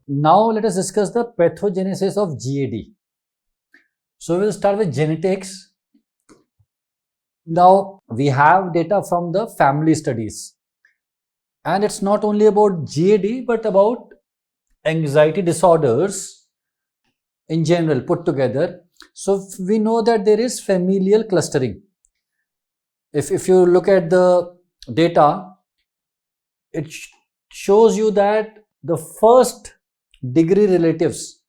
Now let us discuss the pathogenesis of GAD. So we'll start with genetics. Now we have data from the family studies, and it's not only about GAD but about anxiety disorders in general put together. So we know that there is familial clustering. If you look at the data, it shows you that the first degree relatives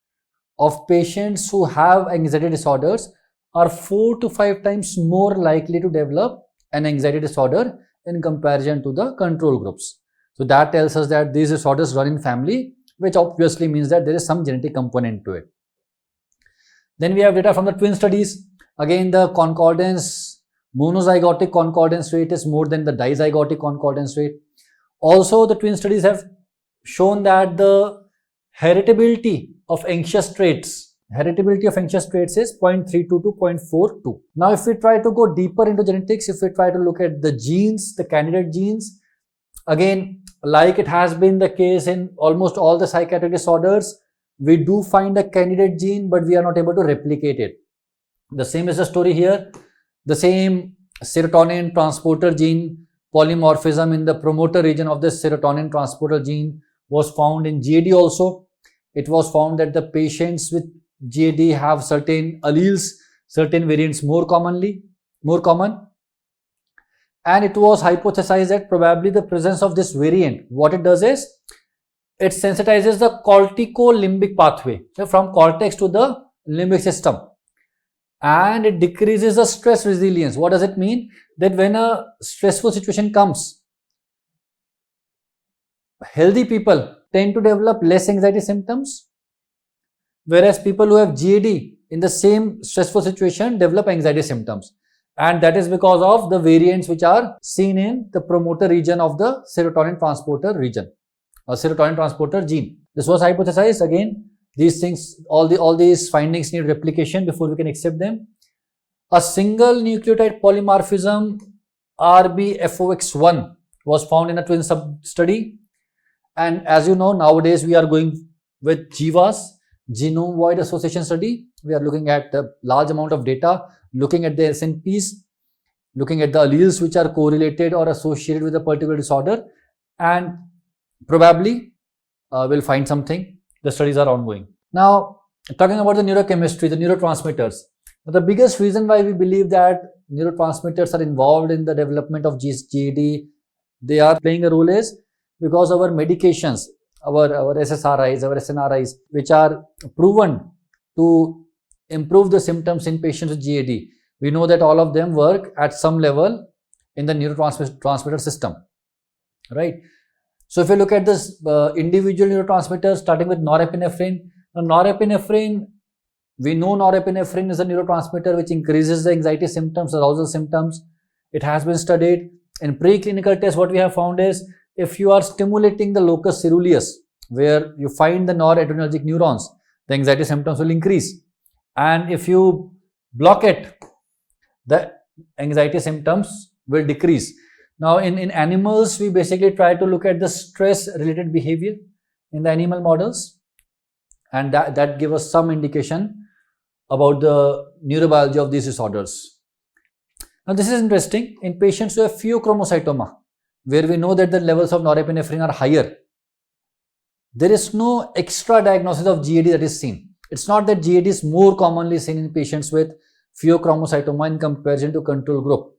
of patients who have anxiety disorders are 4 to 5 times more likely to develop an anxiety disorder in comparison to the control groups. So that tells us that these disorders run in family, which obviously means that there is some genetic component to it. Then we have data from the twin studies. Again, the concordance, monozygotic concordance rate is more than the dizygotic concordance rate. Also, the twin studies have shown that the heritability of anxious traits is 0.32 to 0.42. Now, if we try to go deeper into genetics, if we try to look at the genes, the candidate genes, again, like it has been the case in almost all the psychiatric disorders, we do find a candidate gene, but we are not able to replicate it. The same is the story here. The same serotonin transporter gene polymorphism in the promoter region of the serotonin transporter gene was found in GAD also. It was found that the patients with GAD have certain alleles, certain variants more common. And it was hypothesized that probably the presence of this variant, what it does is, it sensitizes the corticolimbic pathway, so from cortex to the limbic system, and it decreases the stress resilience. What does it mean? That when a stressful situation comes, healthy people tend to develop less anxiety symptoms, whereas people who have GAD in the same stressful situation develop anxiety symptoms. And that is because of the variants which are seen in the promoter region of the serotonin transporter region, or serotonin transporter gene. This was hypothesized. Again, these things, all these findings need replication before we can accept them. A single nucleotide polymorphism RBFOX1 was found in a twin sub-study. And as you know, nowadays we are going with GWAS, genome wide association study. We are looking at a large amount of data, looking at the SNPs, looking at the alleles which are correlated or associated with a particular disorder, and probably we'll find something. The studies are ongoing. Now, talking about the neurochemistry, the neurotransmitters. The biggest reason why we believe that neurotransmitters are involved in the development of GAD, they are playing a role, is because our medications, our SSRIs, our SNRIs, which are proven to improve the symptoms in patients with GAD, we know that all of them work at some level in the neurotransmitter system, right? So if you look at this individual neurotransmitters, starting with norepinephrine. Now, norepinephrine, we know norepinephrine is a neurotransmitter which increases the anxiety symptoms, arousal symptoms. It has been studied. In preclinical tests, what we have found is, if you are stimulating the locus coeruleus, where you find the noradrenergic neurons, the anxiety symptoms will increase. And if you block it, the anxiety symptoms will decrease. Now, in animals, we basically try to look at the stress-related behavior in the animal models, and that gives us some indication about the neurobiology of these disorders. Now, this is interesting. In patients who have pheochromocytoma, where we know that the levels of norepinephrine are higher, there is no extra diagnosis of GAD that is seen. It's not that GAD is more commonly seen in patients with pheochromocytoma in comparison to control group.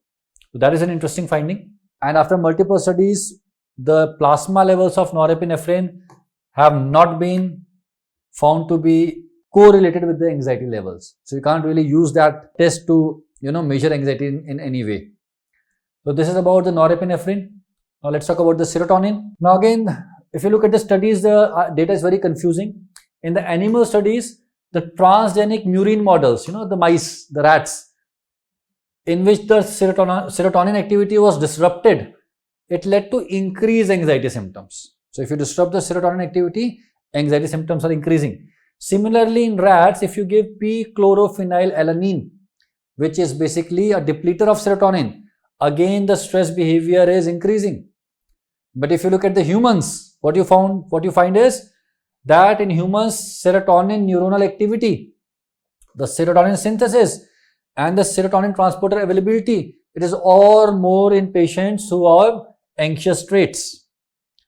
So that is an interesting finding. And after multiple studies, the plasma levels of norepinephrine have not been found to be correlated with the anxiety levels. So you can't really use that test to measure anxiety in any way. So this is about the norepinephrine. Now let's talk about the serotonin. Now again, if you look at the studies, the data is very confusing. In the animal studies, the transgenic murine models, the mice, the rats, in which the serotonin activity was disrupted, it led to increased anxiety symptoms. So if you disrupt the serotonin activity, anxiety symptoms are increasing. Similarly, in rats, if you give p-chlorophenylalanine, which is basically a depleter of serotonin, again the stress behavior is increasing. But if you look at the humans, what you find is that in humans, serotonin neuronal activity, the serotonin synthesis and the serotonin transporter availability, it is all more in patients who have anxious traits.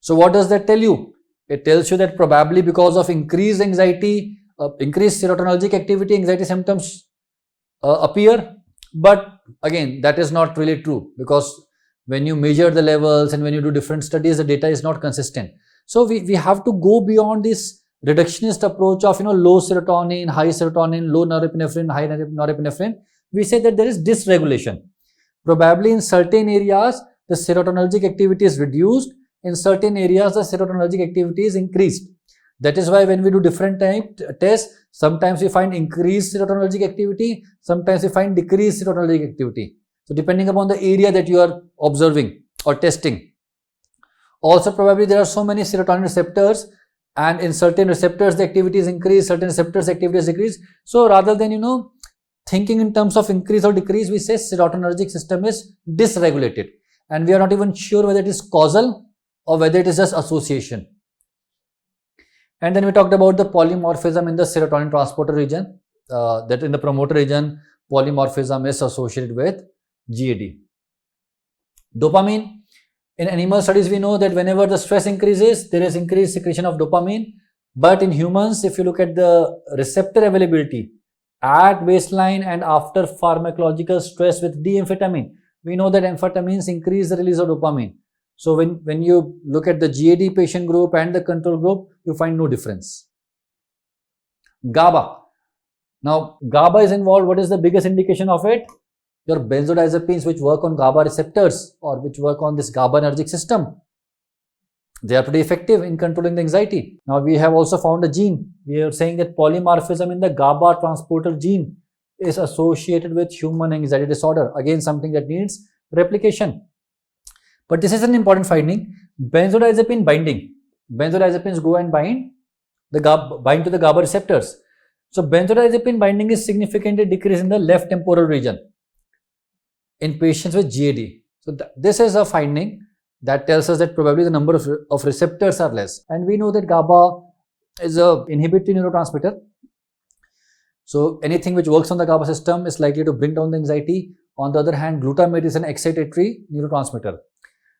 So what does that tell you? It tells you that probably because of increased anxiety, increased serotonergic activity, anxiety symptoms appear. But again, that is not really true, because when you measure the levels and when you do different studies, the data is not consistent. So we have to go beyond this reductionist approach of low serotonin, high serotonin, low norepinephrine, high norepinephrine. We say that there is dysregulation. Probably in certain areas the serotonergic activity is reduced, in certain areas the serotonergic activity is increased. That is why when we do different type tests, sometimes we find increased serotonergic activity, sometimes we find decreased serotonergic activity. So depending upon the area that you are observing or testing. Also probably there are so many serotonin receptors, and in certain receptors the activity is increased, certain receptors activity is decreased. So rather than thinking in terms of increase or decrease, we say serotonergic system is dysregulated, and we are not even sure whether it is causal or whether it is just association. And then we talked about the polymorphism in the serotonin transporter region, that in the promoter region polymorphism is associated with GAD. Dopamine. In animal studies, we know that whenever the stress increases, there is increased secretion of dopamine. But in humans, if you look at the receptor availability at baseline and after pharmacological stress with D-amphetamine, we know that amphetamines increase the release of dopamine. So when you look at the GAD patient group and the control group, you find no difference. GABA. Now, GABA is involved. What is the biggest indication of it? Your benzodiazepines, which work on GABA receptors or which work on this GABAergic system, they are pretty effective in controlling the anxiety. Now, we have also found a gene. We are saying that polymorphism in the GABA transporter gene is associated with human anxiety disorder. Again, something that needs replication. But this is an important finding. Benzodiazepine binding. Benzodiazepines go and bind to the GABA receptors. So benzodiazepine binding is significantly decreased in the left temporal region in patients with GAD. So this is a finding that tells us that probably the number of receptors are less. And we know that GABA is an inhibitory neurotransmitter. So anything which works on the GABA system is likely to bring down the anxiety. On the other hand, glutamate is an excitatory neurotransmitter.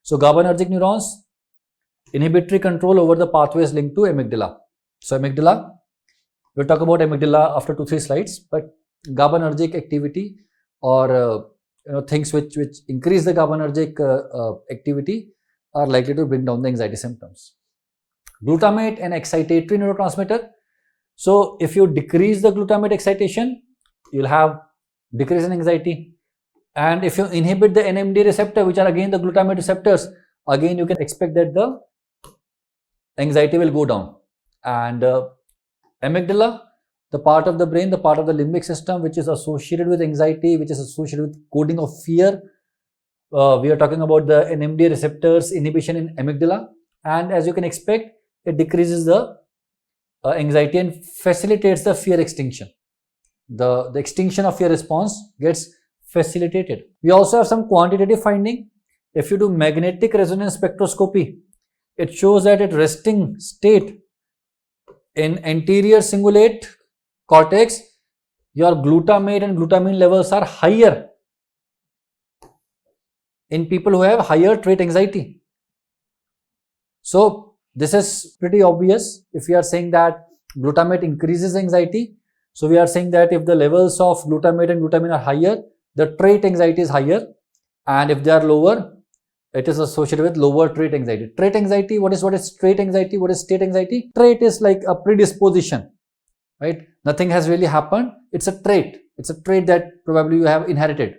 So GABAergic neurons, inhibitory control over the pathways linked to amygdala. So amygdala, we'll talk about amygdala after 2-3 slides, but GABAergic activity or things which increase the GABAergic activity are likely to bring down the anxiety symptoms. Glutamate, an excitatory neurotransmitter. So if you decrease the glutamate excitation, you'll have decrease in anxiety. And if you inhibit the NMDA receptor, which are again the glutamate receptors, again you can expect that the anxiety will go down. And amygdala, the part of the brain, the part of the limbic system which is associated with anxiety, which is associated with coding of fear. We are talking about the NMDA receptors inhibition in amygdala, and as you can expect, it decreases the anxiety and facilitates the fear extinction. The extinction of fear response gets facilitated. We also have some quantitative finding. If you do magnetic resonance spectroscopy, it shows that at resting state in anterior cingulate cortex, your glutamate and glutamine levels are higher in people who have higher trait anxiety. So this is pretty obvious. If we are saying that glutamate increases anxiety, so we are saying that if the levels of glutamate and glutamine are higher, the trait anxiety is higher, and if they are lower, it is associated with lower trait anxiety. Trait anxiety, what is trait anxiety? What is state anxiety? Trait is like a predisposition, right? Nothing has really happened. It's a trait. It's a trait that probably you have inherited.